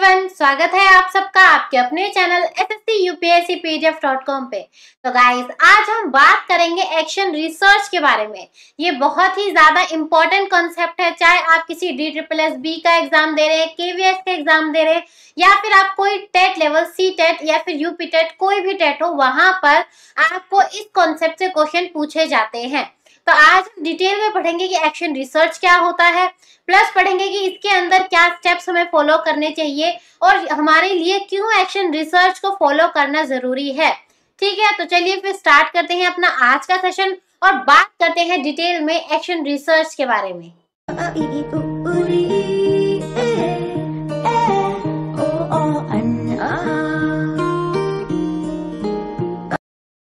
Everyone, स्वागत है आप सबका आपके अपने चैनल sscupscpdf.com पे। तो गाइस, आज हम बात करेंगे एक्शन रिसर्च के बारे में। ये बहुत ही ज्यादा इम्पोर्टेंट कॉन्सेप्ट है, चाहे आप किसी DSSB का एग्जाम दे रहे हैं, KVS का एग्जाम दे रहे हैं, या फिर आप कोई टेट लेवल C टेट या फिर UP टेट कोई भी टेट हो, वहां पर आपको इस कॉन्सेप्ट से क्वेश्चन पूछे जाते हैं। तो आज हम डिटेल में पढ़ेंगे कि एक्शन रिसर्च क्या होता है, प्लस पढ़ेंगे कि इसके अंदर क्या स्टेप्स हमें फॉलो करने चाहिए और हमारे लिए क्यों एक्शन रिसर्च को फॉलो करना जरूरी है। ठीक है, तो चलिए फिर स्टार्ट करते हैं अपना आज का सेशन और बात करते हैं डिटेल में एक्शन रिसर्च के बारे में।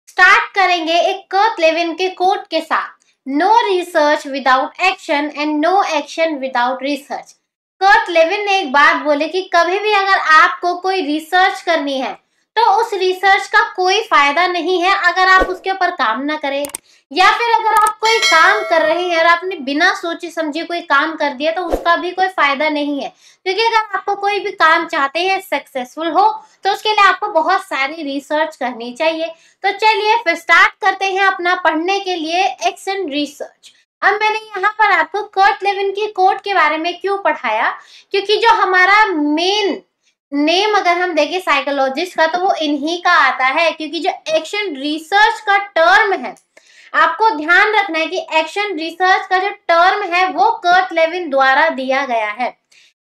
स्टार्ट करेंगे एक कर्ट लेविन के कोट के साथ, no research without action and no action without research. Kurt Lewin ने एक बात बोली कि कभी भी अगर आपको कोई रिसर्च करनी है तो उस रिसर्च का कोई फायदा नहीं है अगर आप उसके ऊपर काम ना करें, या फिर अगर आप कोई काम कर रहे हैं और आपने बिना सोचे समझे कोई काम कर दिया तो उसका भी कोई फायदा नहीं है। क्योंकि अगर आपको कोई भी काम चाहते हैं सक्सेसफुल हो तो उसके लिए आपको बहुत सारी रिसर्च करनी चाहिए। तो चलिए फिर स्टार्ट करते हैं अपना पढ़ने के लिए एक्शन रिसर्च। अब मैंने यहाँ पर आपको कर्ट लेविन की कोट के बारे में क्यों पढ़ाया, क्योंकि जो हमारा मेन नेम अगर हम देखें साइकोलॉजिस्ट का तो वो इन्हीं का आता है। क्योंकि जो एक्शन रिसर्च का टर्म है, आपको ध्यान रखना है कि एक्शन रिसर्च का जो टर्म है वो कर्ट लेविन द्वारा दिया गया है।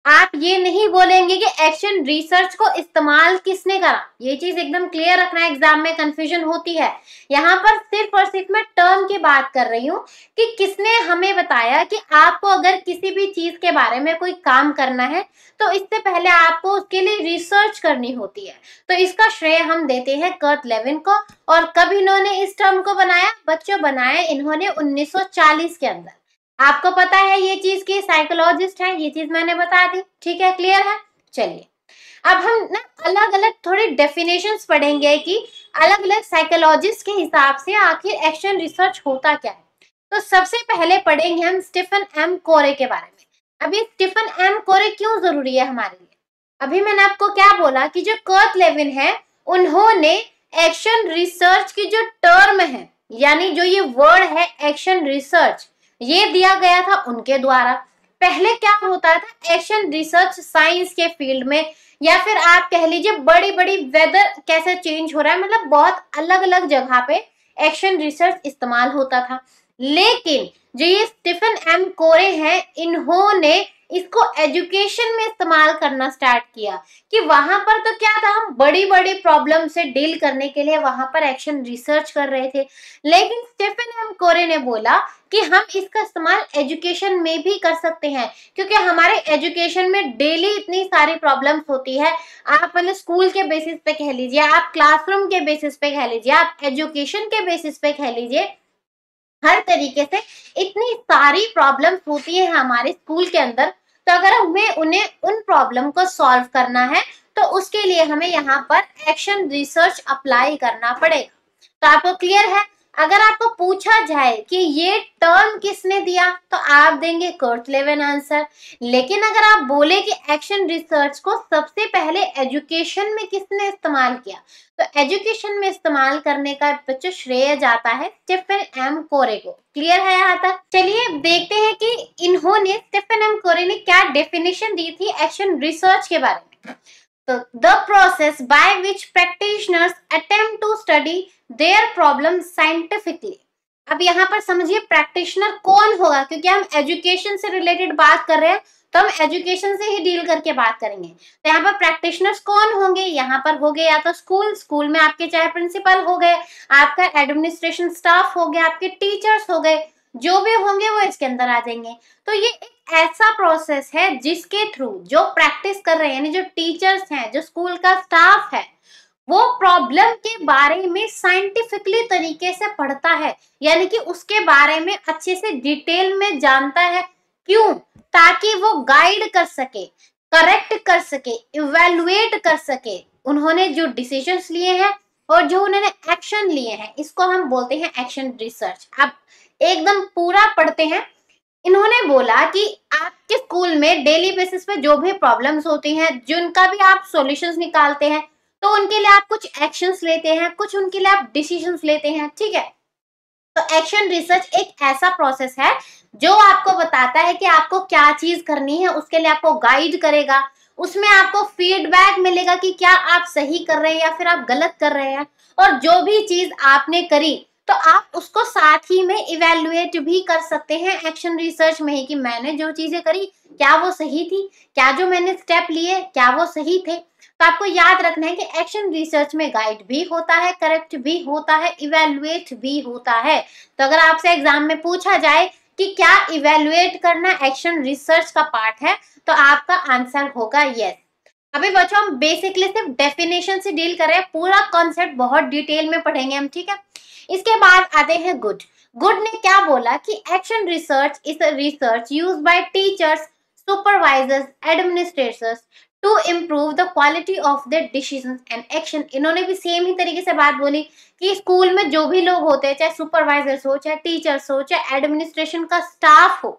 आप ये नहीं बोलेंगे कि एक्शन रिसर्च को इस्तेमाल किसने करा, ये चीज एकदम क्लियर रखना है, एग्जाम में कंफ्यूजन होती है। यहाँ पर सिर्फ और सिर्फ मैं टर्म की बात कर रही हूँ कि किसने हमें बताया कि आपको अगर किसी भी चीज के बारे में कोई काम करना है तो इससे पहले आपको उसके लिए रिसर्च करनी होती है। तो इसका श्रेय हम देते हैं कर्ट लेविन को। और कब इन्होंने इस टर्म को बनाया बच्चों, बनाया इन्होंने 1940 के अंदर। आपको पता है ये चीज की साइकोलॉजिस्ट है, ये चीज मैंने बता दी। ठीक है, क्लियर है। चलिए अब हम ना अलग अलग थोड़ी डेफिनेशंस पढ़ेंगे कि अलग अलग साइकोलॉजिस्ट के हिसाब से आखिर एक्शन रिसर्च होता क्या है। तो सबसे पहले पढ़ेंगे हम स्टीफन एम कोरे के बारे में। अब ये स्टीफन एम कोरे क्यों जरूरी है हमारे लिए। अभी मैंने आपको क्या बोला कि जो कर्ट लेविन है उन्होंने एक्शन रिसर्च की जो टर्म है, यानी जो ये वर्ड है एक्शन रिसर्च, ये दिया गया था उनके द्वारा। पहले क्या होता था, एक्शन रिसर्च साइंस के फील्ड में, या फिर आप कह लीजिए बड़ी बड़ी वेदर कैसे चेंज हो रहा है, मतलब बहुत अलग अलग जगह पे एक्शन रिसर्च इस्तेमाल होता था। लेकिन जो ये स्टीफन एम कोरे हैं, इन्होंने इसको एजुकेशन में इस्तेमाल करना स्टार्ट किया कि वहां पर तो क्या था, हम बड़ी बड़ी प्रॉब्लम से डील करने के लिए वहां पर एक्शन रिसर्च कर रहे थे। लेकिन स्टीफन एम कोरे ने बोला कि हम इसका इस्तेमाल एजुकेशन में भी कर सकते हैं, क्योंकि हमारे एजुकेशन में डेली इतनी सारी प्रॉब्लम्स होती है। आप मतलब स्कूल के बेसिस पे कह लीजिए, आप क्लासरूम के बेसिस पे कह लीजिए, आप एजुकेशन के बेसिस पे कह लीजिए, हर तरीके से इतनी सारी प्रॉब्लम्स होती है हमारे स्कूल के अंदर। तो अगर हमें उन्हें उन प्रॉब्लम को सॉल्व करना है तो उसके लिए हमें यहाँ पर एक्शन रिसर्च अप्लाई करना पड़ेगा। तो आपको क्लियर है। अगर आपको पूछा जाए कि ये टर्म किसने दिया तो आप देंगे कर्ट लेविन आंसर। लेकिन अगर आप बोले कि एक्शन रिसर्च को सबसे पहले एजुकेशन में किसने इस्तेमाल किया, तो एजुकेशन में इस्तेमाल करने का बच्चों श्रेय जाता है स्टीफन एम कोरे को। क्लियर है यहाँ तक। चलिए देखते हैं कि इन्होंने स्टीफन एम कोरे ने क्या डेफिनेशन दी थी एक्शन रिसर्च के बारे में। तो the process by which practitioners attempt to study their problem scientifically. अब यहाँ पर समझिए प्रैक्टिशनर कौन होगा, क्योंकि हम एजुकेशन से रिलेटेड बात कर रहे हैं तो हम एजुकेशन से ही डील करके बात करेंगे। तो यहाँ पर प्रैक्टिशनर्स कौन होंगे, यहाँ पर हो गए या तो स्कूल में आपके चाहे प्रिंसिपल हो गए, आपका एडमिनिस्ट्रेशन स्टाफ हो गया, आपके टीचर्स हो गए, जो भी होंगे वो इसके अंदर आ जाएंगे। तो ये एक ऐसा प्रोसेस है जिसके थ्रू जो प्रैक्टिस कर रहे हैं, यानी जो टीचर्स हैं, जो स्कूल का स्टाफ है, वो प्रॉब्लम के बारे में साइंटिफिकली तरीके से पढ़ता है, यानी कि उसके बारे में अच्छे से डिटेल में जानता है। क्यों? ताकि वो गाइड कर सके, करेक्ट कर सके, इवैल्यूएट कर सके उन्होंने जो डिसीजंस लिए हैं और जो उन्होंने एक्शन लिए हैं। इसको हम बोलते हैं एक्शन रिसर्च। अब एकदम पूरा पढ़ते हैं इन्होंने बोला कि आपके स्कूल में डेली बेसिस पे जो भी प्रॉब्लम्स होती हैं, जिनका भी आप सॉल्यूशंस निकालते हैं, तो उनके लिए आप कुछ एक्शंस लेते हैं, कुछ उनके लिए आप डिसीजंस लेते हैं, ठीक है। तो एक्शन रिसर्च एक ऐसा प्रोसेस है जो आपको बताता है कि आपको क्या चीज करनी है, उसके लिए आपको गाइड करेगा, उसमें आपको फीडबैक मिलेगा कि क्या आप सही कर रहे हैं या फिर आप गलत कर रहे हैं। और जो भी चीज आपने करी तो आप उसको साथ ही में इवेल्युएट भी कर सकते हैं एक्शन रिसर्च में ही, कि मैंने जो चीजें करी क्या वो सही थी, क्या जो मैंने स्टेप लिए क्या वो सही थे। तो आपको याद रखना है कि एक्शन रिसर्च में गाइड भी होता है, करेक्ट भी होता है, इवेल्युएट भी होता है। तो अगर आपसे एग्जाम में पूछा जाए कि क्या इवेल्युएट करना एक्शन रिसर्च का पार्ट है, तो आपका आंसर होगा यस। अभी बच्चों हम बेसिकली सिर्फ डेफिनेशन से डील कर रहे हैं, पूरा कॉन्सेप्ट बहुत डिटेल में पढ़ेंगे हम, ठीक है। इसके बाद आते हैं गुड। गुड ने क्या बोला कि action research is a research use by teachers, supervisors, administrators to improve the quality of the decisions and action. इन्होंने भी सेम ही तरीके से बात बोली कि स्कूल में जो भी लोग होते हैं, चाहे सुपरवाइजर्स हो, चाहे टीचर्स हो, चाहे एडमिनिस्ट्रेशन का स्टाफ हो,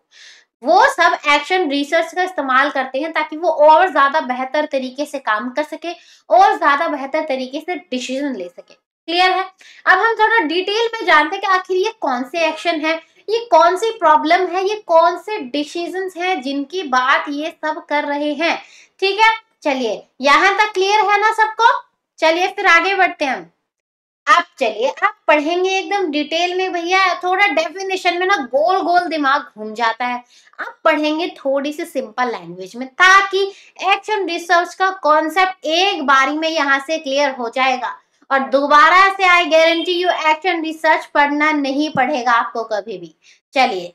वो सब एक्शन रिसर्च का इस्तेमाल करते हैं ताकि वो और ज्यादा बेहतर तरीके से काम कर सके और ज्यादा बेहतर तरीके से डिसीजन ले सके। क्लियर है। अब हम थोड़ा डिटेल में जानते हैं कि आखिर ये कौन से एक्शन है, ये कौन सी प्रॉब्लम है, ये कौन से डिसीजंस हैं जिनकी बात ये सब कर रहे हैं। ठीक है, चलिए यहां तक क्लियर है ना सबको। चलिए फिर आगे बढ़ते हैं हम। आप चलिए आप पढ़ेंगे एकदम डिटेल में भैया, थोड़ा डेफिनेशन में ना गोल गोल दिमाग घूम जाता है। आप पढ़ेंगे थोड़ी सी सिंपल लैंग्वेज में ताकि एक्शन रिसर्च का कॉन्सेप्ट एक बारी में यहाँ से क्लियर हो जाएगा और दोबारा से I guarantee you action research पढ़ना नहीं पड़ेगा आपको कभी भी। चलिए,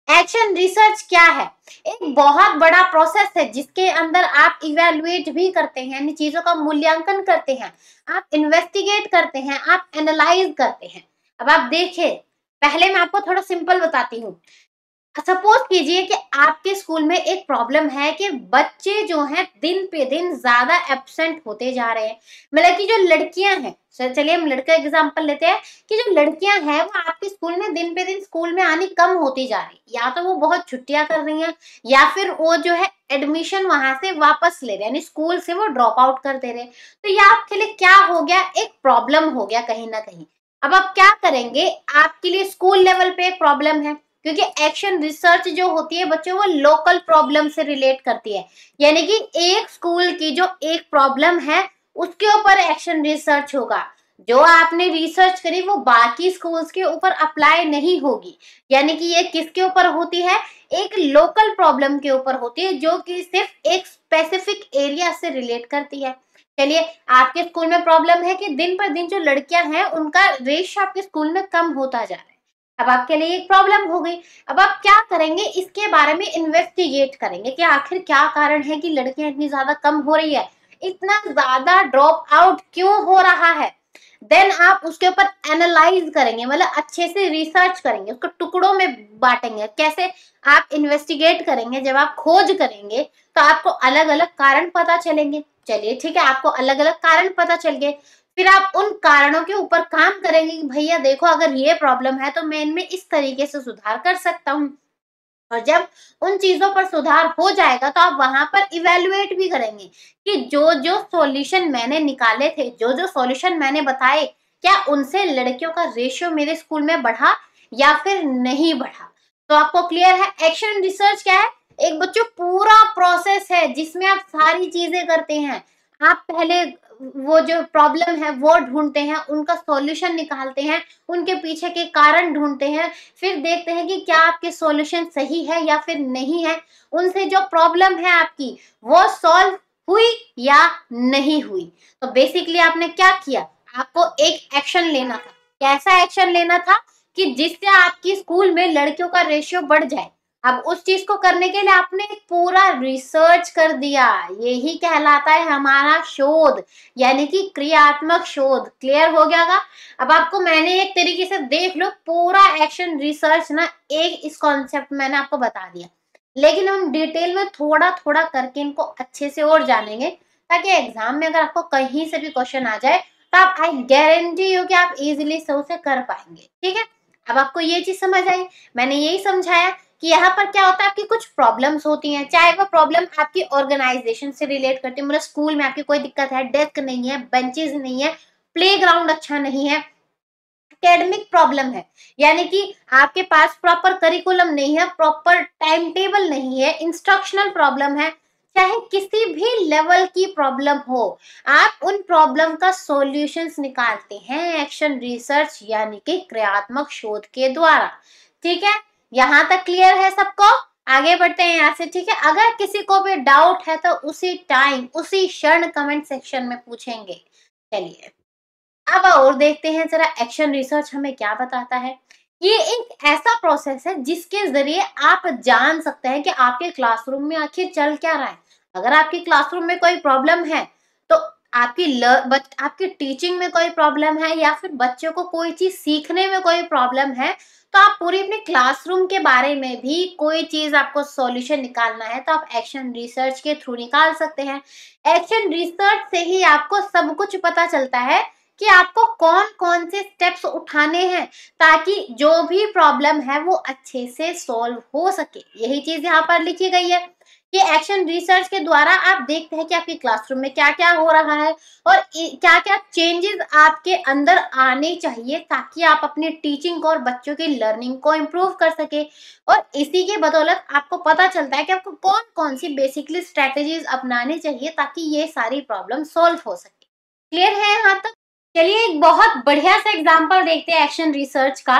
एक्शन रिसर्च क्या है? एक बहुत बड़ा प्रोसेस है जिसके अंदर आप इवेलुएट भी करते हैं, यानी चीजों का मूल्यांकन करते हैं, आप इन्वेस्टिगेट करते हैं, आप एनालाइज करते हैं। अब आप देखिए, पहले मैं आपको थोड़ा सिंपल बताती हूँ। सपोज कीजिए कि आपके स्कूल में एक प्रॉब्लम है कि बच्चे जो हैं दिन पे दिन ज्यादा एब्सेंट होते जा रहे हैं। मतलब कि जो लड़कियां हैं, चलिए हम लड़का एग्जांपल लेते हैं कि जो लड़कियां हैं वो आपके स्कूल में दिन पे दिन स्कूल में आनी कम होती जा रही, या तो वो बहुत छुट्टियां कर रही हैं या फिर वो जो है एडमिशन वहां से वापस ले रहे हैं, यानी स्कूल से वो ड्रॉप आउट कर दे रहे हैं। तो ये आपके लिए क्या हो गया, एक प्रॉब्लम हो गया कहीं ना कहीं। अब आप क्या करेंगे, आपके लिए स्कूल लेवल पे एक प्रॉब्लम है, क्योंकि एक्शन रिसर्च जो होती है बच्चों वो लोकल प्रॉब्लम से रिलेट करती है, यानी कि एक स्कूल की जो एक प्रॉब्लम है उसके ऊपर एक्शन रिसर्च होगा। जो आपने रिसर्च करी वो बाकी स्कूल्स के ऊपर अप्लाई नहीं होगी, यानी कि ये किसके ऊपर होती है, एक लोकल प्रॉब्लम के ऊपर होती है जो कि सिर्फ एक स्पेसिफिक एरिया से रिलेट करती है। चलिए, आपके स्कूल में प्रॉब्लम है कि दिन पर दिन जो लड़कियां हैं उनका रेशियो आपके स्कूल में कम होता जा रहा है। अब आपके लिए एक प्रॉब्लम हो गई। अब आप क्या करेंगे, इसके बारे में इन्वेस्टिगेट करेंगे कि आखिर क्या कारण है कि लड़कियां इतनी ज्यादा कम हो रही है, इतना ज्यादा ड्रॉप आउट क्यों हो रहा है। देन आप उसके ऊपर एनालाइज करेंगे, मतलब अच्छे से रिसर्च करेंगे, उसको टुकड़ों में बांटेंगे। कैसे आप इन्वेस्टिगेट करेंगे, जब आप खोज करेंगे तो आपको अलग अलग कारण पता चलेंगे। चलिए ठीक है, आपको अलग अलग कारण पता चल गए, फिर आप उन कारणों के ऊपर काम करेंगे कि भैया देखो अगर ये प्रॉब्लम है तो मैं इनमें इस तरीके से सुधार कर सकता हूँ। और जब उन चीजों पर सुधार हो जाएगा तो आप वहां पर इवेलुएट भी करेंगे कि जो जो सॉल्यूशन मैंने निकाले थे, जो जो सॉल्यूशन मैंने बताए, क्या उनसे लड़कियों का रेशियो मेरे स्कूल में बढ़ा या फिर नहीं बढ़ा। तो आपको क्लियर है एक्शन रिसर्च क्या है, एक बच्चों पूरा प्रोसेस है जिसमें आप सारी चीजें करते हैं। आप पहले वो जो प्रॉब्लम है वो ढूंढते हैं, उनका सॉल्यूशन निकालते हैं, उनके पीछे के कारण ढूंढते हैं, फिर देखते हैं कि क्या आपके सॉल्यूशन सही है या फिर नहीं है, उनसे जो प्रॉब्लम है आपकी वो सॉल्व हुई या नहीं हुई। तो बेसिकली आपने क्या किया, आपको एक एक्शन लेना था। कैसा एक्शन लेना था कि जिससे आपकी स्कूल में लड़कियों का रेशियो बढ़ जाए। अब उस चीज को करने के लिए आपने एक पूरा रिसर्च कर दिया, यही कहलाता है हमारा शोध, यानी कि क्रियात्मक शोध। क्लियर हो गया होगा। अब आपको मैंने एक तरीके से देख लो पूरा एक्शन रिसर्च ना, एक इस कॉन्सेप्ट मैंने आपको बता दिया, लेकिन हम डिटेल में थोड़ा थोड़ा करके इनको अच्छे से और जानेंगे ताकि एग्जाम में अगर आपको कहीं से भी क्वेश्चन आ जाए तो आप आई गारंटी यू कि आप इजीली से उसे कर पाएंगे। ठीक है, अब आपको ये चीज समझ आई। मैंने यही समझाया कि यहाँ पर क्या होता है, आपकी कुछ प्रॉब्लम्स होती हैं, चाहे वो प्रॉब्लम आपकी ऑर्गेनाइजेशन से रिलेट करती है, मतलब स्कूल में आपकी कोई दिक्कत है, डेस्क नहीं है, बेंचेस नहीं है, प्लेग्राउंड अच्छा नहीं है, एकेडमिक प्रॉब्लम है, यानी कि आपके पास प्रॉपर करिकुलम नहीं है, प्रॉपर टाइम टेबल नहीं है, इंस्ट्रक्शनल प्रॉब्लम है, चाहे किसी भी लेवल की प्रॉब्लम हो, आप उन प्रॉब्लम का सॉल्यूशंस निकालते हैं एक्शन रिसर्च यानी कि क्रियात्मक शोध के द्वारा। ठीक है, यहाँ तक क्लियर है सबको? आगे बढ़ते हैं यहाँ से। ठीक है, अगर किसी को भी डाउट है तो उसी टाइम उसी क्षण कमेंट सेक्शन में पूछेंगे। चलिए अब और देखते हैं जरा एक्शन रिसर्च हमें क्या बताता है। ये एक ऐसा प्रोसेस है जिसके जरिए आप जान सकते हैं कि आपके क्लासरूम में आखिर चल क्या रहा है। अगर आपके क्लासरूम में कोई प्रॉब्लम है तो आपकी टीचिंग में कोई प्रॉब्लम है या फिर बच्चों को कोई चीज सीखने में कोई प्रॉब्लम है, तो आप पूरी अपने क्लासरूम के बारे में भी कोई चीज आपको सॉल्यूशन निकालना है तो आप एक्शन रिसर्च के थ्रू निकाल सकते हैं। एक्शन रिसर्च से ही आपको सब कुछ पता चलता है कि आपको कौन कौन से स्टेप्स उठाने हैं ताकि जो भी प्रॉब्लम है वो अच्छे से सॉल्व हो सके। यही चीज यहाँ पर लिखी गई है कि एक्शन रिसर्च के द्वारा आप देखते हैं कि आपके क्लासरूम में क्या क्या हो रहा है और क्या क्या चेंजेस आपके अंदर आने चाहिए ताकि आप अपनी टीचिंग को और बच्चों की लर्निंग को इम्प्रूव कर सके। और इसी के बदौलत आपको पता चलता है कि आपको कौन कौन सी बेसिकली स्ट्रेटेजीज अपनानी चाहिए ताकि ये सारी प्रॉब्लम सॉल्व हो सके। क्लियर है यहाँ तक? चलिए एक बहुत बढ़िया सा एग्जांपल देखते हैं एक्शन रिसर्च का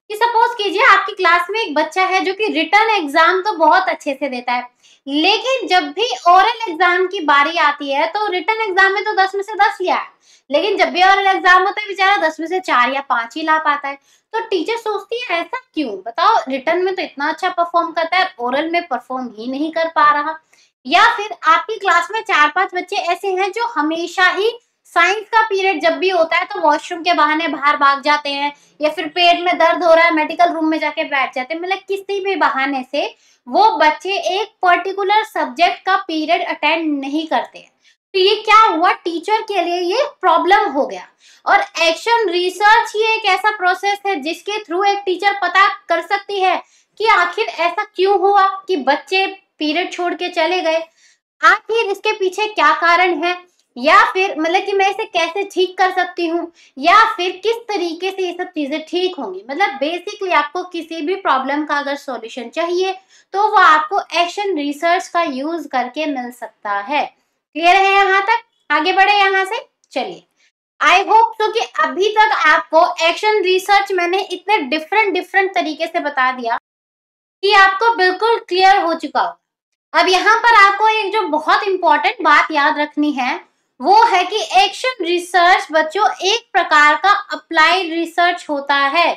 कि सपोज कीजिए आपकी क्लास में एक बच्चा है जो कि रिटन एग्जाम तो बहुत अच्छे से देता है, लेकिन जब भी ओरल एग्जाम की बारी आती है तो रिटन एग्जाम में तो 10 में से 10 लिया है, लेकिन जब भी ओरल एग्जाम होता है बेचारा 10 में से 4 या 5 ही ला पाता है। तो टीचर सोचती है ऐसा क्यों, बताओ, रिटन में तो इतना अच्छा परफॉर्म करता है, ओरल में परफॉर्म ही नहीं कर पा रहा। या फिर आपकी क्लास में 4-5 बच्चे ऐसे हैं जो हमेशा ही साइंस का पीरियड जब भी होता है तो वॉशरूम के बहाने बाहर भाग जाते हैं, या फिर पेट में दर्द हो रहा है मेडिकल रूम में जाके बैठ जाते हैं, मतलब किसी भी बहाने से वो बच्चे एक पर्टिकुलर सब्जेक्ट का पीरियड अटेंड नहीं करते हैं। तो ये क्या हुआ, टीचर के लिए ये प्रॉब्लम हो गया। और एक्शन रिसर्च ही एक ऐसा प्रोसेस है जिसके थ्रू एक टीचर पता कर सकती है कि आखिर ऐसा क्यों हुआ कि बच्चे पीरियड छोड़ के चले गए, आखिर इसके पीछे क्या कारण है, या फिर मतलब कि मैं इसे कैसे ठीक कर सकती हूँ, या फिर किस तरीके से ये सब चीजें ठीक होंगी। मतलब बेसिकली आपको किसी भी प्रॉब्लम का अगर सॉल्यूशन चाहिए तो वो आपको एक्शन रिसर्च का यूज करके मिल सकता है। क्लियर है यहाँ तक? आगे बढ़े यहाँ से। चलिए आई होप सो कि अभी तक आपको एक्शन रिसर्च मैंने इतने डिफरेंट तरीके से बता दिया कि आपको बिल्कुल क्लियर हो चुका हो। अब यहाँ पर आपको एक जो बहुत इंपॉर्टेंट बात याद रखनी है वो है कि एक्शन रिसर्च बच्चों एक प्रकार का अप्लाइड रिसर्च होता है।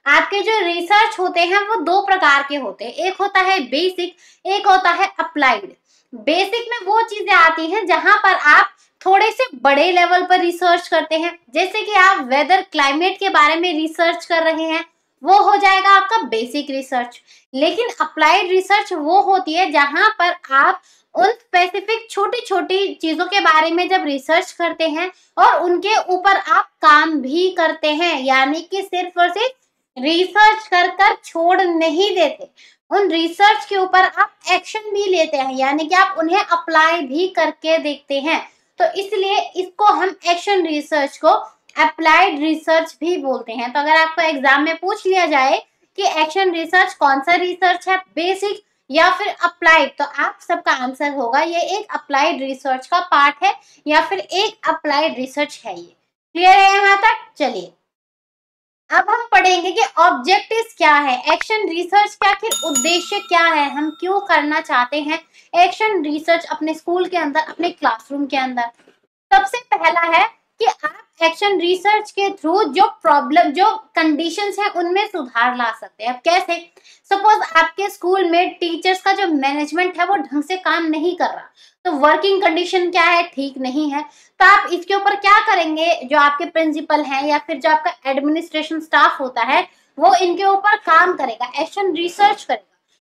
आपके जो रिसर्च होते हैं वो 2 प्रकार के होते हैं, एक होता है बेसिक, एक होता है अप्लाइड। बेसिक में वो चीजें आती हैं जहां पर आप थोड़े से बड़े लेवल पर रिसर्च करते हैं, जैसे कि आप वेदर क्लाइमेट के बारे में रिसर्च कर रहे हैं, वो हो जाएगा आपका बेसिक रिसर्च। लेकिन अप्लाइड रिसर्च वो होती है जहां पर आप उन स्पेसिफिक छोटी छोटी चीजों के बारे में जब रिसर्च करते हैं और उनके ऊपर आप काम भी करते हैं, यानी कि सिर्फ और सिर्फ रिसर्च कर छोड़ नहीं देते, उन रिसर्च के ऊपर आप एक्शन भी लेते हैं, यानी कि आप उन्हें अप्लाई भी करके देखते हैं। तो इसलिए इसको हम एक्शन रिसर्च को अप्लाइड रिसर्च भी बोलते हैं। तो अगर आपको एग्जाम में पूछ लिया जाए कि एक्शन रिसर्च कौन सा रिसर्च है, बेसिक या फिर अप्लाइड, तो आप सबका आंसर होगा ये एक अप्लाइड रिसर्च का पार्ट है या फिर एक अप्लाइड रिसर्च है। ये क्लियर है यहाँ तक? चलिए अब हम पढ़ेंगे कि ऑब्जेक्टिव्स क्या है, एक्शन रिसर्च का आखिर उद्देश्य क्या है, हम क्यों करना चाहते हैं एक्शन रिसर्च अपने स्कूल के अंदर, अपने क्लासरूम के अंदर। सबसे पहला है कि आप एक्शन रिसर्च के थ्रू जो प्रॉब्लम, जो कंडीशंस है उनमें सुधार ला सकते हैं। अब कैसे? सपोज आपके स्कूल में टीचर्स का जो मैनेजमेंट है वो ढंग से काम नहीं कर रहा, तो वर्किंग कंडीशन क्या है, ठीक नहीं है, तो आप इसके ऊपर क्या करेंगे, जो आपके प्रिंसिपल हैं या फिर जो आपका एडमिनिस्ट्रेशन स्टाफ होता है वो इनके ऊपर काम करेगा, एक्शन रिसर्च करेगा।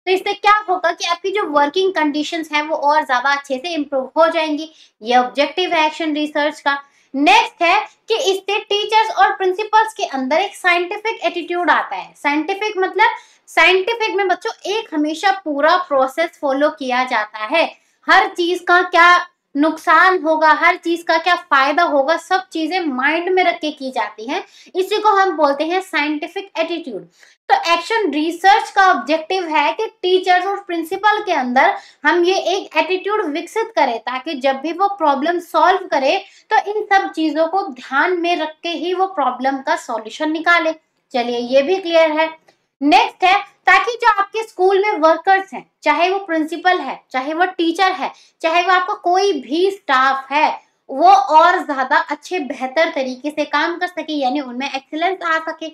तो इससे क्या होगा कि आपकी जो वर्किंग कंडीशंस हैं वो और ज्यादा अच्छे से इम्प्रूव हो जाएंगी। ये ऑब्जेक्टिव है एक्शन रिसर्च का। नेक्स्ट है कि इससे टीचर्स और प्रिंसिपल्स के अंदर एक साइंटिफिक एटीट्यूड आता है। साइंटिफिक मतलब साइंटिफिक में बच्चों एक हमेशा पूरा प्रोसेस फॉलो किया जाता है। हर चीज का क्या नुकसान होगा, हर चीज का क्या फायदा होगा, सब चीजें माइंड में रख के की जाती हैं। इसी को हम बोलते हैं साइंटिफिक एटीट्यूड। तो एक्शन रिसर्च का ऑब्जेक्टिव है कि टीचर्स और प्रिंसिपल के अंदर हम ये एक एटीट्यूड विकसित करें ताकि जब भी वो प्रॉब्लम सॉल्व करे तो इन सब चीजों को ध्यान में रख के ही वो प्रॉब्लम का सॉल्यूशन निकाले। चलिए ये भी क्लियर है। नेक्स्ट है ताकि जो आपके स्कूल में वर्कर्स हैं, चाहे वो प्रिंसिपल है, चाहे वो टीचर है, चाहे वो आपका कोई भी स्टाफ है, वो और ज्यादा अच्छे बेहतर तरीके से काम कर सके, यानी उनमें एक्सीलेंस आ सके।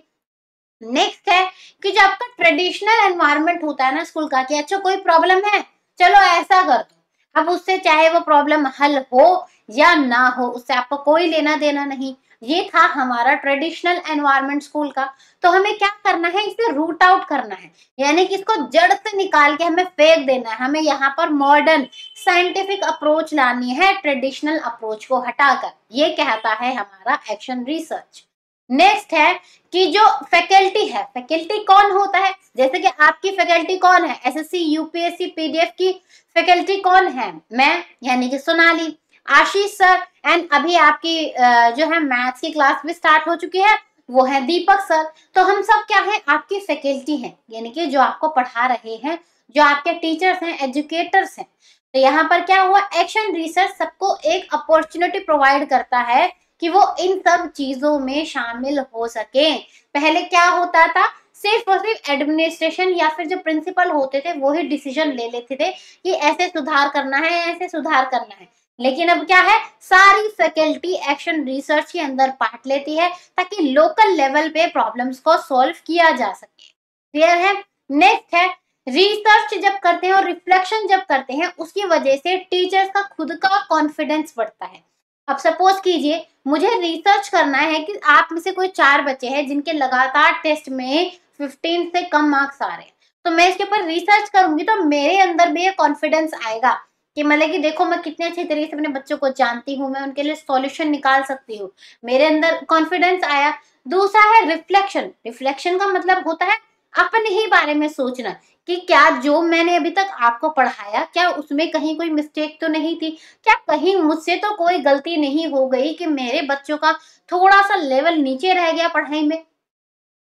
नेक्स्ट है कि जो आपका ट्रेडिशनल एनवायरनमेंट होता है ना स्कूल का, कि अच्छा कोई प्रॉब्लम है, चलो ऐसा कर दो, अब उससे चाहे वो प्रॉब्लम हल हो या ना हो, उससे आपको कोई लेना देना नहीं। ये था हमारा ट्रेडिशनल एनवायरनमेंट स्कूल का। तो हमें क्या करना है, इसे रूट आउट करना है, यानी कि इसको जड़ से निकाल के हमें फेंक देना है। हमें यहाँ पर मॉडर्न साइंटिफिक अप्रोच लानी है, ट्रेडिशनल अप्रोच को हटाकर। ये कहता है हमारा एक्शन रिसर्च। नेक्स्ट है कि जो फैकल्टी है, फैकल्टी कौन होता है, जैसे कि आपकी फैकल्टी कौन है, एसएससी यूपीएससी पीडीएफ की फैकल्टी कौन है, मैं यानी कि सोनाली, आशीष सर, एंड अभी आपकी जो है मैथ्स की क्लास भी स्टार्ट हो चुकी है, वो है दीपक सर। तो हम सब क्या है, आपकी फैकल्टी हैं, यानी कि जो आपको पढ़ा रहे हैं, जो आपके टीचर्स हैं, एजुकेटर्स हैं। तो यहाँ पर क्या हुआ, एक्शन रिसर्च सबको एक अपॉर्चुनिटी प्रोवाइड करता है कि वो इन सब चीजों में शामिल हो सके। पहले क्या होता था, सिर्फ और सिर्फ एडमिनिस्ट्रेशन या फिर जो प्रिंसिपल होते थे वो ही डिसीजन ले लेते थे कि ऐसे सुधार करना है, ऐसे सुधार करना है। लेकिन अब क्या है, सारी फैकल्टी एक्शन रिसर्च के अंदर पार्ट लेती है ताकि लोकल लेवल पे प्रॉब्लम्स को सॉल्व किया जा सके। क्लियर है। नेक्स्ट है, रिसर्च जब करते हैं और रिफ्लेक्शन जब करते हैं, उसकी वजह से टीचर्स का खुद का कॉन्फिडेंस बढ़ता है। अब सपोज कीजिए मुझे रिसर्च करना है कि आप में से कोई 4 बच्चे हैं जिनके लगातार टेस्ट में 15 से कम मार्क्स आ रहे हैं, तो मैं इसके ऊपर रिसर्च करूंगी तो मेरे अंदर भी ये कॉन्फिडेंस आएगा कि मतलब कि देखो मैं कितने अच्छे तरीके से अपने बच्चों को जानती हूँ, मैं उनके लिए सॉल्यूशन निकाल सकती हूँ, मेरे अंदर कॉन्फिडेंस आया। दूसरा है रिफ्लेक्शन। रिफ्लेक्शन का मतलब होता है अपने ही बारे में सोचना कि क्या जो मैंने अभी तक आपको पढ़ाया, क्या उसमें कहीं कोई मिस्टेक तो नहीं थी, क्या कहीं मुझसे तो कोई गलती नहीं हो गई कि मेरे बच्चों का थोड़ा सा लेवल नीचे रह गया पढ़ाई में।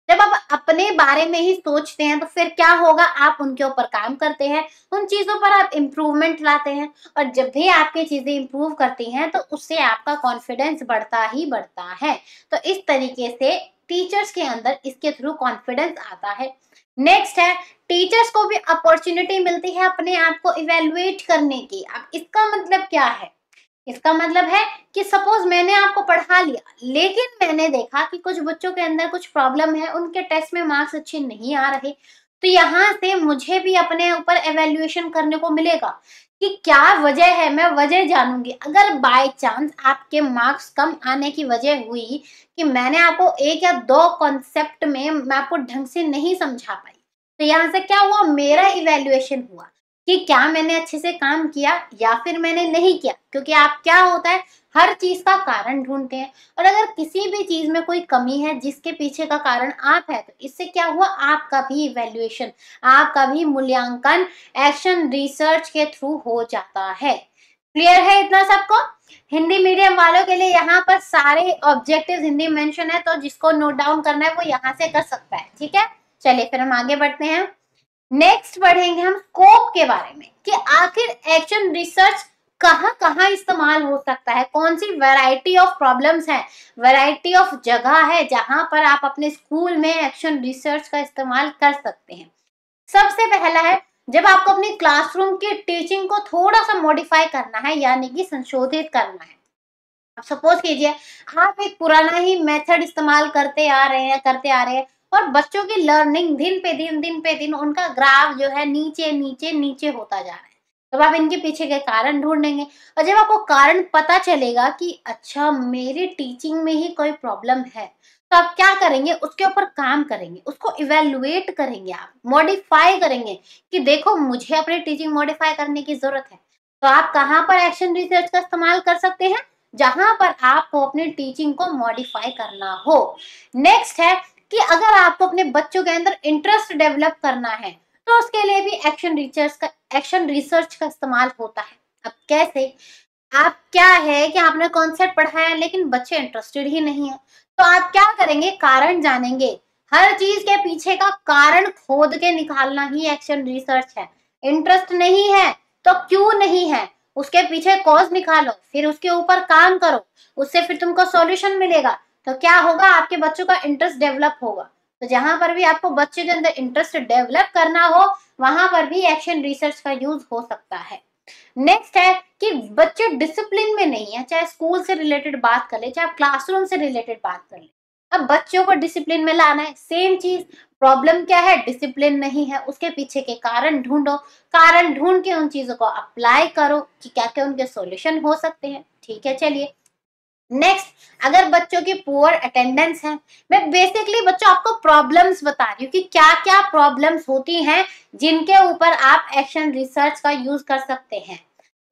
जब आप अपने बारे में ही सोचते हैं तो फिर क्या होगा, आप उनके ऊपर काम करते हैं, उन चीजों पर आप इम्प्रूवमेंट लाते हैं, और जब भी आपकी चीजें इम्प्रूव करती हैं तो उससे आपका कॉन्फिडेंस बढ़ता ही बढ़ता है। तो इस तरीके से टीचर्स के अंदर इसके थ्रू कॉन्फिडेंस आता है। नेक्स्ट है, टीचर्स को भी अपॉर्चुनिटी मिलती है अपने आप को इवेलुएट करने की। अब इसका मतलब क्या है, इसका मतलब है कि सपोज मैंने आपको पढ़ा लिया, लेकिन मैंने देखा कि कुछ बच्चों के अंदर कुछ प्रॉब्लम है, उनके टेस्ट में मार्क्स अच्छे नहीं आ रहे, तो यहाँ से मुझे भी अपने ऊपर एवेल्युएशन करने को मिलेगा कि क्या वजह है, मैं वजह जानूंगी। अगर बाय चांस आपके मार्क्स कम आने की वजह हुई कि मैंने आपको 1 या 2 कॉन्सेप्ट में मैं आपको ढंग से नहीं समझा पाई, तो यहाँ से क्या हुआ, मेरा इवेल्युएशन हुआ कि क्या मैंने अच्छे से काम किया या फिर मैंने नहीं किया। क्योंकि आप क्या होता है, हर चीज का कारण ढूंढते हैं, और अगर किसी भी चीज में कोई कमी है जिसके पीछे का कारण आप है, तो इससे क्या हुआ, आपका भी इवेल्युएशन, आपका भी मूल्यांकन एक्शन रिसर्च के थ्रू हो जाता है। क्लियर है इतना सबको। हिंदी मीडियम वालों के लिए यहाँ पर सारे ऑब्जेक्टिव्स हिंदी मेंशन है, तो जिसको नोट डाउन करना है वो यहाँ से कर सकता है। ठीक है, चलिए फिर हम आगे बढ़ते हैं। नेक्स्ट पढ़ेंगे हम स्कोप के बारे में कि आखिर एक्शन रिसर्च कहाँ कहाँ इस्तेमाल हो सकता है, कौन सी वैरायटी ऑफ प्रॉब्लम्स है, वैरायटी ऑफ जगह है जहां पर आप अपने स्कूल में एक्शन रिसर्च का इस्तेमाल कर सकते हैं। सबसे पहला है, जब आपको अपनी क्लासरूम की टीचिंग को थोड़ा सा मॉडिफाई करना है, यानी कि संशोधित करना है। अब सपोज कीजिए आप एक पुराना ही मेथड इस्तेमाल करते आ रहे हैं और बच्चों की लर्निंग दिन पे दिन उनका ग्राफ जो है नीचे नीचे नीचे होता जा रहा है। तब आप इनके पीछे के कारण ढूंढेंगे, और जब आपको कारण पता चलेगा कि अच्छा मेरी टीचिंग में ही कोई प्रॉब्लम है, तो आप क्या करेंगे, उसके ऊपर काम करेंगे, उसको इवेलुएट करेंगे, आप मॉडिफाई करेंगे कि देखो मुझे अपनी टीचिंग मॉडिफाई करने की जरूरत है। तो आप कहाँ पर एक्शन रिसर्च का इस्तेमाल कर सकते हैं, जहां पर आपको अपनी टीचिंग को मॉडिफाई करना हो। नेक्स्ट है कि अगर आपको अपने बच्चों के अंदर इंटरेस्ट डेवलप करना है तो उसके लिए भी एक्शन रिसर्च का इस्तेमाल होता है। अब कैसे? आप क्या है कि आपने कॉन्सेप्ट पढ़ाया है लेकिन बच्चे इंटरेस्टेड ही नहीं है, तो आप क्या करेंगे? कारण जानेंगे। हर चीज के पीछे का कारण खोद के निकालना ही एक्शन रिसर्च है। इंटरेस्ट नहीं है तो क्यों नहीं है, उसके पीछे कॉज निकालो, फिर उसके ऊपर काम करो, उससे फिर तुमको सॉल्यूशन मिलेगा। तो क्या होगा? आपके बच्चों का इंटरेस्ट डेवलप होगा। तो जहां पर भी आपको बच्चे के अंदर इंटरेस्ट डेवलप करना हो वहां पर भी एक्शन रिसर्च का यूज हो सकता है। नेक्स्ट है कि बच्चे डिसिप्लिन में नहीं है, चाहे स्कूल से रिलेटेड बात कर ले, चाहे क्लासरूम से रिलेटेड बात कर ले। अब बच्चों को डिसिप्लिन में लाना है, सेम चीज। प्रॉब्लम क्या है? डिसिप्लिन नहीं है, उसके पीछे के कारण ढूंढो, कारण ढूंढ के उन चीजों को अप्लाई करो कि क्या क्या उनके सॉल्यूशन हो सकते हैं। ठीक है, चलिए नेक्स्ट। अगर बच्चों की पुअर अटेंडेंस है, मैं बेसिकली बच्चों आपको प्रॉब्लम्स बता रही हूँ कि क्या क्या प्रॉब्लम्स होती हैं जिनके ऊपर आप एक्शन रिसर्च का यूज कर सकते हैं।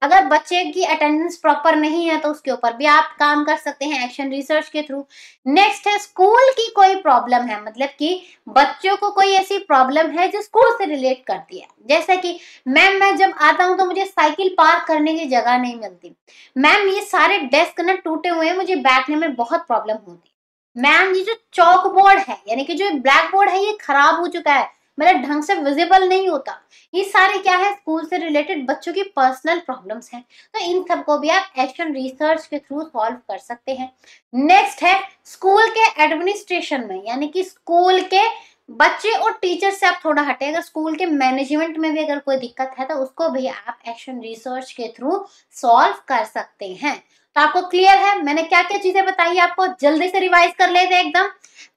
अगर बच्चे की अटेंडेंस प्रॉपर नहीं है तो उसके ऊपर भी आप काम कर सकते हैं एक्शन रिसर्च के थ्रू। नेक्स्ट है स्कूल की कोई प्रॉब्लम है, मतलब कि बच्चों को कोई ऐसी प्रॉब्लम है जो स्कूल से रिलेट करती है, जैसे कि मैम मैं जब आता हूँ तो मुझे साइकिल पार्क करने की जगह नहीं मिलती, मैम ये सारे डेस्क ना टूटे हुए हैं, मुझे बैठने में बहुत प्रॉब्लम होती है, मैम ये जो चौक बोर्ड है यानी कि जो ब्लैक बोर्ड है ये खराब हो चुका है, मतलब ढंग से विजिबल नहीं होता। ये सारे क्या है? स्कूल से रिलेटेड बच्चों की पर्सनल प्रॉब्लम्स हैं। तो इन सबको भी आप एक्शन रिसर्च के थ्रू सॉल्व कर सकते हैं। नेक्स्ट है स्कूल के एडमिनिस्ट्रेशन में, यानी कि स्कूल के बच्चे और टीचर से आप थोड़ा हटे, अगर स्कूल के मैनेजमेंट में भी अगर कोई दिक्कत है तो उसको भी आप एक्शन रिसर्च के थ्रू सॉल्व कर सकते हैं। तो आपको क्लियर है मैंने क्या क्या चीजें बताई? आपको जल्दी से रिवाइज कर लेते हैं एकदम।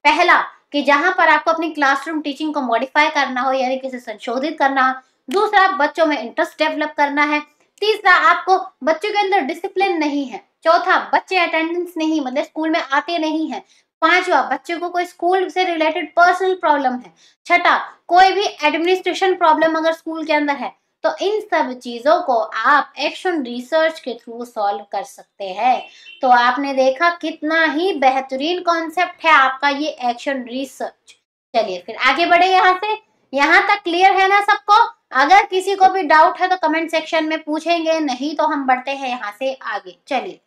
पहला कि जहां पर आपको अपनी क्लासरूम टीचिंग को मॉडिफाई करना हो यानी कि संशोधित करना हो। दूसरा, बच्चों में इंटरेस्ट डेवलप करना है। तीसरा, आपको बच्चों के अंदर डिसिप्लिन नहीं है। चौथा, बच्चे अटेंडेंस नहीं मतलब स्कूल में आते नहीं है। पांचवा, बच्चों को कोई स्कूल से रिलेटेड पर्सनल प्रॉब्लम है। छठा, कोई भी एडमिनिस्ट्रेशन प्रॉब्लम अगर स्कूल के अंदर है। तो इन सब चीजों को आप एक्शन रिसर्च के थ्रू सॉल्व कर सकते हैं। तो आपने देखा कितना ही बेहतरीन कॉन्सेप्ट है आपका ये एक्शन रिसर्च। चलिए फिर आगे बढ़े यहाँ से। यहाँ तक क्लियर है ना सबको? अगर किसी को भी डाउट है तो कमेंट सेक्शन में पूछेंगे, नहीं तो हम बढ़ते हैं यहाँ से आगे। चलिए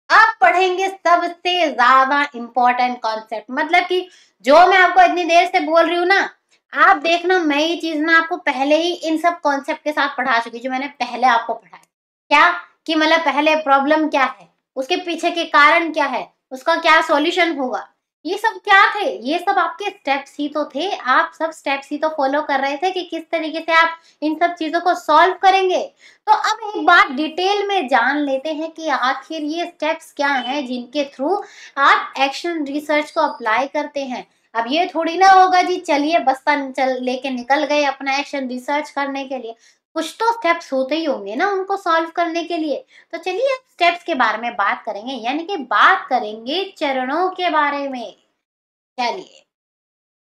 अब पढ़ेंगे सबसे ज्यादा इंपॉर्टेंट कॉन्सेप्ट, मतलब कि जो मैं आपको इतनी देर से बोल रही हूँ ना, आप देखना मैं ये चीज ना आपको पहले ही इन सब कॉन्सेप्ट के साथ पढ़ा चुकी, जो मैंने पहले आपको पढ़ाया। क्या कि मतलब पहले प्रॉब्लम क्या है, उसके पीछे के कारण क्या है, उसका क्या सॉल्यूशन होगा, ये सब क्या थे? ये सब आपके स्टेप्स ही तो थे, आप सब स्टेप्स ही तो फॉलो कर रहे थे कि किस तरीके से आप इन सब चीजों को सॉल्व करेंगे। तो अब एक बात डिटेल में जान लेते हैं कि आखिर ये स्टेप्स क्या हैं जिनके थ्रू आप एक्शन रिसर्च को अप्लाई करते हैं। अब ये थोड़ी ना होगा जी चलिए बस्ता लेके निकल गए अपना एक्शन रिसर्च करने के लिए, कुछ तो स्टेप्स होते ही होंगे ना उनको सॉल्व करने के लिए। तो चलिए स्टेप्स के बारे में बात करेंगे, यानी कि बात करेंगे चरणों के बारे में। चलिए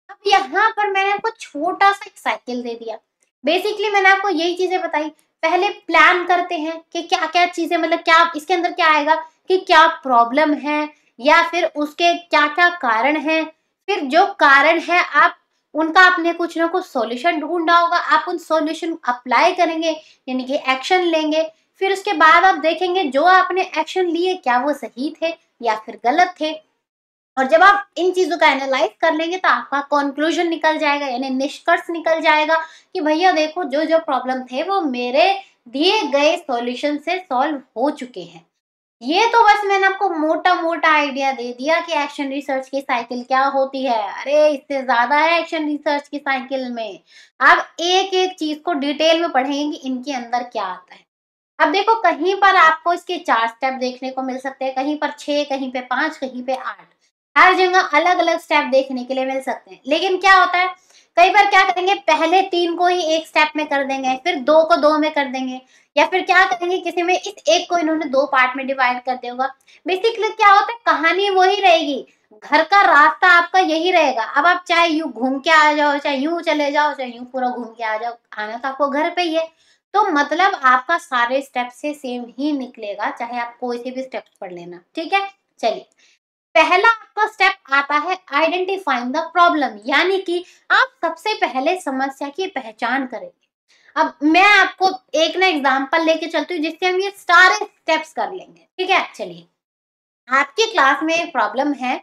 अब यहाँ पर मैंने आपको छोटा सा एक साइकिल दे दिया। बेसिकली मैंने आपको यही चीजें बताई। पहले प्लान करते हैं कि क्या क्या चीजें, मतलब क्या इसके अंदर क्या आएगा कि क्या प्रॉब्लम है या फिर उसके क्या क्या कारण है। फिर जो कारण है आप उनका आपने कुछ ना कुछ सॉल्यूशन ढूंढा होगा, आप उन सॉल्यूशन अप्लाई करेंगे यानी कि एक्शन लेंगे। फिर उसके बाद आप देखेंगे जो आपने एक्शन लिए क्या वो सही थे या फिर गलत थे। और जब आप इन चीजों का एनालाइज कर लेंगे तो आपका कंक्लूजन निकल जाएगा, यानी निष्कर्ष निकल जाएगा कि भैया देखो जो जो प्रॉब्लम थे वो मेरे दिए गए सॉल्यूशन से सॉल्व हो चुके हैं। ये तो बस मैंने आपको मोटा मोटा आइडिया दे दिया कि एक्शन रिसर्च की साइकिल क्या होती है। अरे इससे ज्यादा है एक्शन रिसर्च की साइकिल में। आप एक एक चीज को डिटेल में पढ़ेंगे कि इनके अंदर क्या आता है। अब देखो कहीं पर आपको इसके 4 स्टेप देखने को मिल सकते हैं, कहीं पर 6, कहीं पे 5, कहीं पे 8। हर जगह अलग अलग स्टेप देखने के लिए मिल सकते हैं। लेकिन क्या होता है कई बार क्या करेंगे पहले 3 को ही एक स्टेप में कर देंगे, फिर 2 को 2 में कर देंगे, या फिर क्या करेंगे किसी में इस एक को इन्होंने 2 पार्ट में डिवाइड कर दिया होगा। बेसिकली क्या होता है कहानी वही रहेगी, घर का रास्ता आपका यही रहेगा। अब आप चाहे यूं घूम के आ जाओ, चाहे यूं चले जाओ, चाहे यूं पूरा घूम के आ जाओ, आना तो आपको घर पे ही है। तो मतलब आपका सारे स्टेप से सेम ही निकलेगा, चाहे आप कोई से भी स्टेप्स पढ़ लेना, ठीक है। चलिए, पहला आपका स्टेप आता है आइडेंटिफाइंग द प्रॉब्लम, यानी कि आप सबसे पहले समस्या की पहचान करेंगे। अब मैं आपको एक ना एग्जांपल लेके चलती हूँ जिससे हम ये सारे स्टेप्स कर लेंगे, ठीक है। चलिए, आपकी क्लास में एक प्रॉब्लम है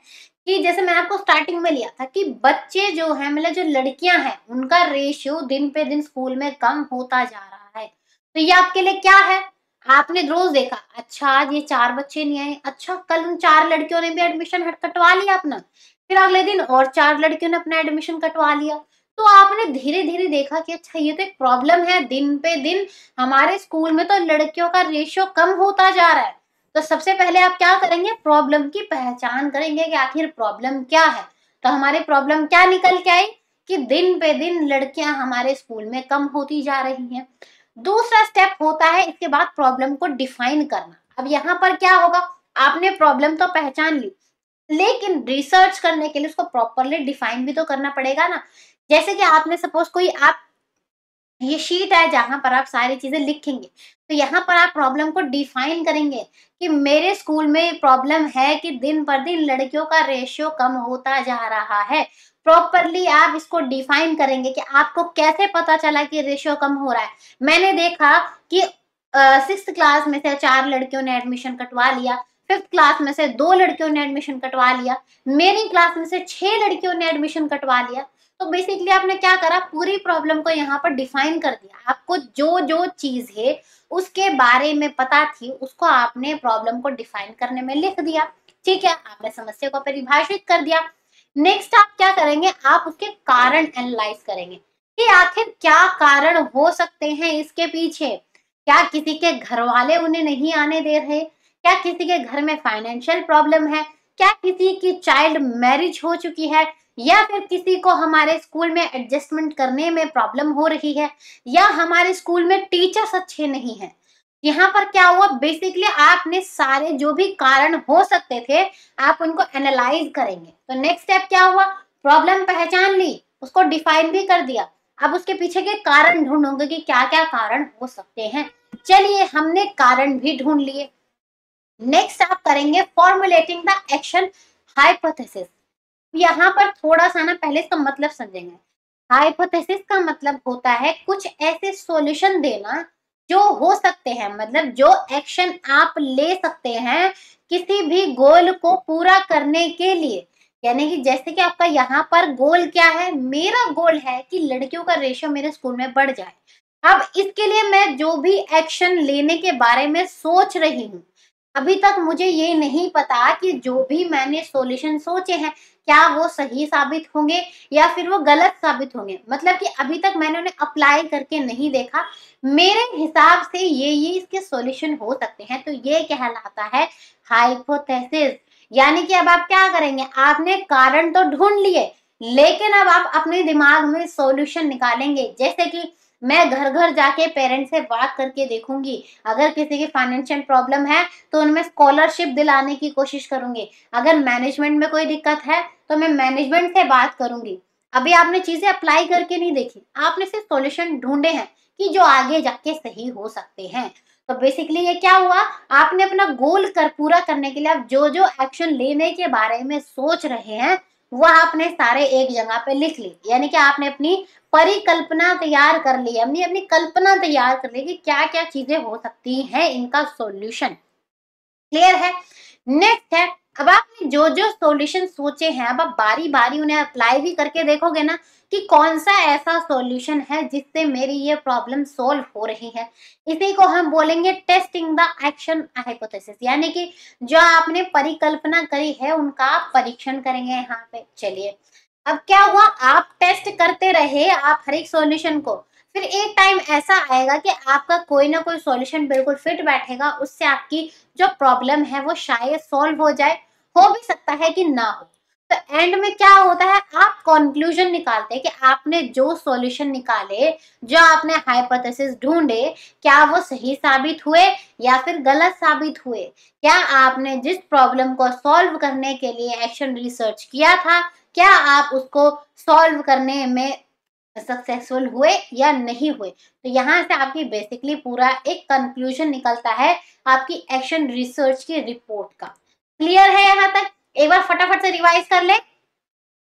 कि जैसे मैंने आपको स्टार्टिंग में लिया था कि बच्चे जो हैं, मतलब जो लड़कियां हैं, उनका रेशियो दिन पे दिन स्कूल में कम होता जा रहा है। तो ये आपके लिए क्या है? आपने रोज देखा, अच्छा आज ये 4 बच्चे नहीं आए, अच्छा कल उन 4 लड़कियों ने भी एडमिशन कटवा लिया अपना, फिर अगले दिन और 4 लड़कियों ने अपना एडमिशन कटवा लिया। तो आपने धीरे धीरे देखा कि अच्छा ये तो एक प्रॉब्लम है, दिन पे दिन हमारे स्कूल में तो लड़कियों का रेशियो कम होता जा रहा है। तो सबसे पहले आप क्या करेंगे? प्रॉब्लम की पहचान करेंगे कि आखिर प्रॉब्लम क्या है। तो हमारी प्रॉब्लम क्या निकल के आई कि दिन पे दिन लड़कियां हमारे स्कूल में कम होती जा रही हैं। दूसरा स्टेप होता है इसके बाद प्रॉब्लम को डिफाइन करना। अब यहाँ पर क्या होगा, आपने प्रॉब्लम तो पहचान ली, लेकिन रिसर्च करने के लिए उसको प्रॉपरली डिफाइन भी तो करना पड़ेगा ना। जैसे कि आपने सपोज कोई आप ये शीट है जहां पर आप सारी चीजें लिखेंगे, तो यहाँ पर आप प्रॉब्लम को डिफाइन करेंगे कि मेरे स्कूल में प्रॉब्लम है कि दिन पर दिन लड़कियों का रेशियो कम होता जा रहा है। प्रॉपरली आप इसको डिफाइन करेंगे कि आपको कैसे पता चला कि रेशियो कम हो रहा है। मैंने देखा कि 6th क्लास में से 4 लड़कियों ने एडमिशन कटवा लिया, 5th क्लास में से 2 लड़कियों ने एडमिशन कटवा लिया, मेरी क्लास में से 6 लड़कियों ने एडमिशन कटवा लिया। तो बेसिकली आपने क्या करा, पूरी प्रॉब्लम को यहाँ पर डिफाइन कर दिया। आपको जो जो चीज है उसके बारे में पता थी, उसको आपने प्रॉब्लम को डिफाइन करने में लिख दिया, ठीक है। आपने समस्या को परिभाषित कर दिया। नेक्स्ट आप क्या करेंगे, आप उसके कारण एनालाइज करेंगे कि आखिर क्या कारण हो सकते हैं इसके पीछे। क्या किसी के घर वाले उन्हें नहीं आने दे रहे, क्या किसी के घर में फाइनेंशियल प्रॉब्लम है, क्या किसी की चाइल्ड मैरिज हो चुकी है, या फिर किसी को हमारे स्कूल में एडजस्टमेंट करने में प्रॉब्लम हो रही है, या हमारे स्कूल में टीचर्स अच्छे नहीं हैं। यहाँ पर क्या हुआ, बेसिकली आपने सारे जो भी कारण हो सकते थे आप उनको एनालाइज करेंगे। तो नेक्स्ट स्टेप क्या हुआ, प्रॉब्लम पहचान ली, उसको डिफाइन भी कर दिया। अब उसके पीछे के कारण ढूंढोगे कि क्या क्या कारण हो सकते हैं। चलिए, हमने कारण भी ढूंढ लिए। नेक्स्ट आप करेंगे फॉर्मुलेटिंग द एक्शन हाइपोथेसिस। यहाँ पर थोड़ा सा ना पहले इसका मतलब समझेंगे। हाइपोथेसिस का मतलब होता है कुछ ऐसे सॉल्यूशन देना जो हो सकते हैं, मतलब जो एक्शन आप ले सकते हैं किसी भी गोल को पूरा करने के लिए। यानी कि जैसे कि आपका यहाँ पर गोल क्या है, मेरा गोल है कि लड़कियों का रेशियो मेरे स्कूल में बढ़ जाए। अब इसके लिए मैं जो भी एक्शन लेने के बारे में सोच रही हूँ, अभी तक मुझे ये नहीं पता कि जो भी मैंने सॉल्यूशन सोचे हैं क्या वो सही साबित होंगे या फिर वो गलत साबित होंगे। मतलब कि अभी तक मैंने उन्हें अप्लाई करके नहीं देखा, मेरे हिसाब से ये इसके सॉल्यूशन हो सकते हैं। तो ये कहलाता है हाइपोथेसिस। यानी कि अब आप क्या करेंगे, आपने कारण तो ढूंढ लिए, लेकिन अब आप अपने दिमाग में सॉल्यूशन निकालेंगे। जैसे कि मैं घर घर जाके पेरेंट्स से बात करके देखूंगी, अगर किसी की फाइनेंशियल प्रॉब्लम है तो उनमें स्कॉलरशिप दिलाने की कोशिश करूंगी, अगर मैनेजमेंट में कोई दिक्कत है तो मैं मैनेजमेंट से बात करूंगी। अभी आपने चीजें अप्लाई करके नहीं देखी, आपने सिर्फ सॉल्यूशन ढूंढे हैं कि जो आगे जाके सही हो सकते हैं। तो बेसिकली ये क्या हुआ, आपने अपना गोल पूरा करने के लिए आप जो जो एक्शन लेने के बारे में सोच रहे हैं वह आपने सारे एक जगह पे लिख ली। यानी कि आपने अपनी परिकल्पना तैयार कर ली, अपनी अपनी कल्पना तैयार कर ली कि क्या क्या चीजें हो सकती हैं इनका सॉल्यूशन। क्लियर है। नेक्स्ट है, अब आपने जो जो सॉल्यूशन सोचे हैं अब आप बारी बारी उन्हें अप्लाई भी करके देखोगे ना कि कौन सा ऐसा सॉल्यूशन है जिससे मेरी ये प्रॉब्लम सॉल्व हो रही है। इसी को हम बोलेंगे टेस्टिंग द एक्शन हाइपोथेसिस, यानी कि जो आपने परिकल्पना करी है उनका आप परीक्षण करेंगे यहाँ पे। चलिए, अब क्या हुआ, आप टेस्ट करते रहे आप हर एक सॉल्यूशन को, फिर एक टाइम ऐसा आएगा कि आपका कोई ना कोई सॉल्यूशन बिल्कुल फिट बैठेगा, उससे आपकी जो प्रॉब्लम है वो शायद सॉल्व हो जाए, हो भी सकता है कि ना हो। तो एंड में क्या होता है, आप कंक्लूजन निकालते हैं कि आपने जो सॉल्यूशन निकाले, जो आपने हाइपोथेसिस ढूंढे, क्या वो सही साबित हुए या फिर गलत साबित हुए। क्या आपने जिस प्रॉब्लम को सॉल्व करने के लिए एक्शन रिसर्च किया था, क्या आप उसको सॉल्व करने में सक्सेसफुल हुए या नहीं हुए। तो यहाँ से आपकी बेसिकली पूरा एक कंक्लूजन निकलता है आपकी एक्शन रिसर्च की रिपोर्ट का। क्लियर है यहाँ तक? एक बार फटाफट से रिवाइज कर ले।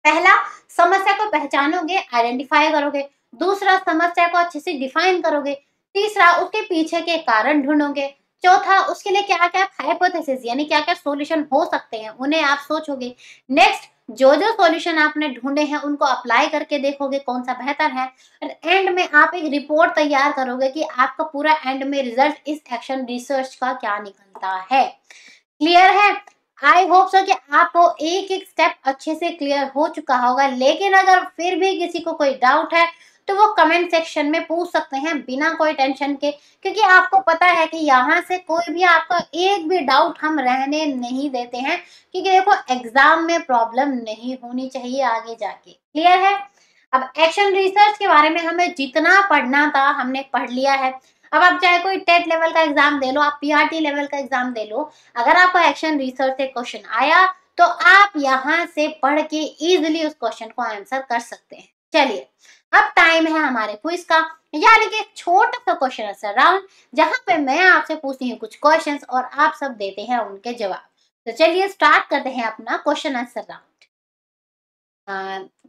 पहला, समस्या को पहचानोगे, आइडेंटिफाई करोगे। दूसरा, समस्या को अच्छे से डिफाइन करोगे। तीसरा, उसके पीछे के कारण ढूंढोगे। चौथा, उसके लिए क्या क्या हाइपोथेसिस यानी क्या क्या सॉल्यूशन हो सकते हैं उन्हें आप सोचोगे। नेक्स्ट, जो जो सॉल्यूशन आपने ढूंढे हैं उनको अप्लाई करके देखोगे कौन सा बेहतर है। एंड में आप एक रिपोर्ट तैयार करोगे कि आपका पूरा एंड में रिजल्ट इस एक्शन रिसर्च का क्या निकलता है। क्लियर है? आई होप सो कि आपको एक एक स्टेप अच्छे से क्लियर हो चुका होगा। लेकिन अगर फिर भी किसी को कोई डाउट है तो वो कमेंट सेक्शन में पूछ सकते हैं बिना कोई टेंशन के, क्योंकि आपको पता है कि यहाँ से कोई भी आपका एक भी डाउट हम रहने नहीं देते हैं, क्योंकि देखो एग्जाम में प्रॉब्लम नहीं होनी चाहिए आगे जाके। क्लियर है? अब एक्शन रिसर्च के बारे में हमें जितना पढ़ना था हमने पढ़ लिया है। अब आप चाहे कोई टेट लेवल का एग्जाम दे लो, आप पीआरटी लेवल का एग्जाम दे लो, अगर आपको एक्शन रिसर्च से क्वेश्चन आया तो आप यहाँ से पढ़ के इजिली उस क्वेश्चन को आंसर कर सकते हैं। चलिए, अब टाइम है हमारे क्विज का, यानी कि एक छोटा सा क्वेश्चन आंसर राउंड, जहां पे मैं आपसे पूछती हूँ कुछ क्वेश्चंस और आप सब देते हैं उनके जवाब। तो चलिए स्टार्ट करते हैं अपना क्वेश्चन आंसर राउंड।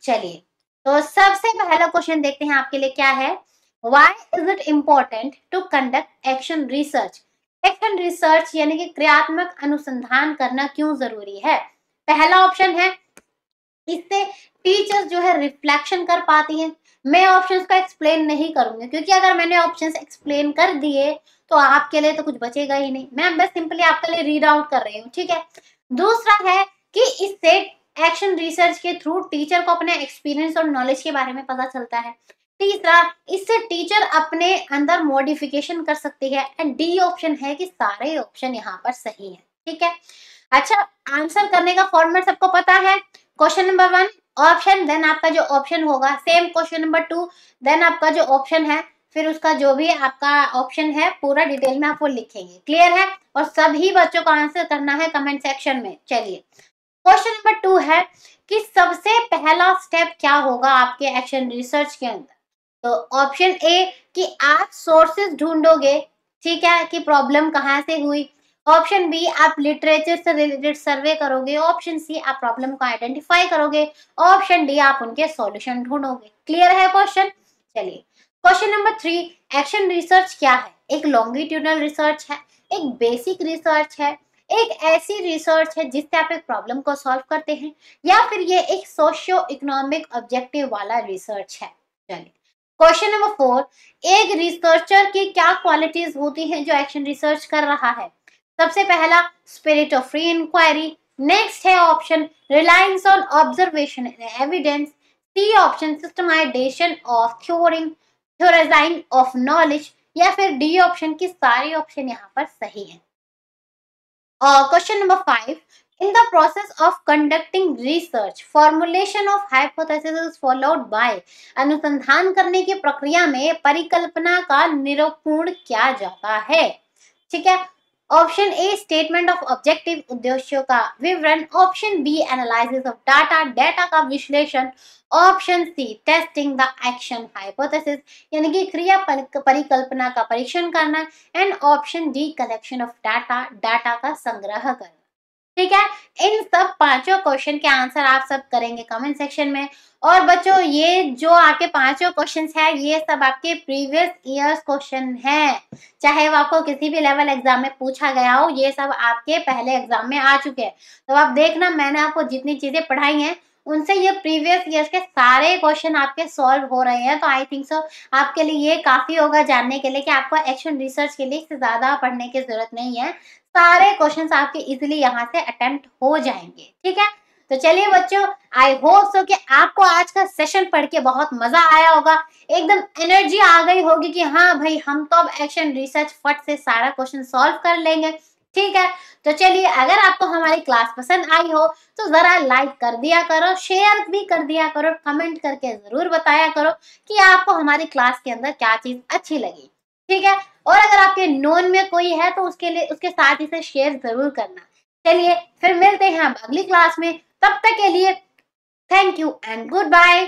चलिए, तो सबसे पहला क्वेश्चन देखते हैं आपके लिए क्या है। Why is it important to conduct action research? Action research यानी कि क्रियात्मक अनुसंधान करना क्यों जरूरी है? पहला ऑप्शन है, इससे टीचर्स जो है रिफ्लेक्शन कर पाती हैं। मैं ऑप्शंस को एक्सप्लेन नहीं करूंगी, क्योंकि अगर मैंने ऑप्शंस एक्सप्लेन कर दिए तो आपके लिए तो कुछ बचेगा ही नहीं। मैं बस सिंपली आपके लिए रीड आउट कर रही हूँ, ठीक है। दूसरा है कि इससे एक्शन रिसर्च के थ्रू टीचर को अपने एक्सपीरियंस और नॉलेज के बारे में पता चलता है। तीसरा, इससे टीचर अपने अंदर मॉडिफिकेशन कर सकती है। एंड डी ऑप्शन है कि सारे ऑप्शन यहाँ पर सही है, ठीक है। अच्छा, आंसर करने का फॉर्मेट सबको पता है। क्वेश्चन नंबर 1 ऑप्शन, देन आपका जो ऑप्शन होगा सेम क्वेश्चन नंबर 2, देन आपका जो ऑप्शन है, फिर उसका जो भी आपका ऑप्शन है पूरा डिटेल में आप वो लिखेंगे। क्लियर है? और सभी बच्चों को आंसर करना है कमेंट सेक्शन में। चलिए, क्वेश्चन नंबर 2 है कि सबसे पहला स्टेप क्या होगा आपके एक्शन रिसर्च के अंदर। तो ऑप्शन ए कि आप सोर्सेज ढूंढोगे, ठीक है, कि प्रॉब्लम कहाँ से हुई। ऑप्शन बी, आप लिटरेचर से रिलेटेड सर्वे करोगे। ऑप्शन सी, आप प्रॉब्लम को आइडेंटिफाई करोगे। ऑप्शन डी, आप उनके सॉल्यूशन ढूंढोगे। क्लियर है क्वेश्चन? चलिए, क्वेश्चन नंबर 3, एक्शन रिसर्च क्या है? एक लॉन्गिट्यूडनल रिसर्च है, एक बेसिक रिसर्च है, एक ऐसी रिसर्च है जिससे आप एक प्रॉब्लम को सॉल्व करते हैं, या फिर ये एक सोशियो इकोनॉमिक ऑब्जेक्टिव वाला रिसर्च है। चलिए, क्वेश्चन नंबर 4, एक रिसर्चर की क्या क्वालिटीज होती हैं जो एक्शन रिसर्च कर रहा है? सबसे पहला, spirit of free inquiry. Next है option, reliance on observation and evidence. C option, systematization of theorizing of knowledge. या फिर डी ऑप्शन की सारे ऑप्शन यहाँ पर सही है। Question number 5, in the process of conducting research, formulation of hypothesis is followed by। अनुसंधान करने की प्रक्रिया में परिकल्पना का निरूपण किया जाता है, ठीक है। Option A, statement of objective, उद्देश्यों का विवरण। Option B, analysis of data, data का विश्लेषण। Option C, testing the action hypothesis, यानी कि क्रिया परिकल्पना का परीक्षण करना। And option D, collection of data, data का संग्रह करना। ठीक है, इन सब पांचों क्वेश्चन के आंसर आप सब करेंगे कमेंट सेक्शन में। और बच्चों, ये जो आपके पांचों क्वेश्चंस है ये सब आपके प्रीवियस ईयर्स क्वेश्चन है, चाहे वो आपको किसी भी लेवल एग्जाम में पूछा गया हो, ये सब आपके पहले एग्जाम में आ चुके हैं। तो आप देखना, मैंने आपको जितनी चीजें पढ़ाई हैं उनसे ये प्रीवियस ईयर्स के सारे क्वेश्चन आपके सॉल्व हो रहे हैं। तो आई थिंक सो आपके लिए ये काफी होगा जानने के लिए कि आपको एक्शन रिसर्च के लिए इससे ज्यादा पढ़ने की जरूरत नहीं है, सारे क्वेश्चंस आपके इजीली यहाँ से अटेम्प्ट हो जाएंगे। ठीक है, तो चलिए बच्चों, आई होप सो कि आपको आज का सेशन पढ़ के बहुत मजा आया होगा, एकदम एनर्जी आ गई होगी कि हाँ भाई हम तो अब एक्शन रिसर्च फट से सारा क्वेश्चन सॉल्व कर लेंगे। ठीक है, तो चलिए, अगर आपको हमारी क्लास पसंद आई हो तो जरा लाइक कर दिया करो, शेयर भी कर दिया करो, कमेंट करके जरूर बताया करो कि आपको हमारी क्लास के अंदर क्या चीज अच्छी लगी। ठीक है, और अगर आपके नोन में कोई है तो उसके लिए उसके साथ इसे शेयर जरूर करना। चलिए फिर मिलते हैं हम अगली क्लास में, तब तक के लिए thank you and good bye.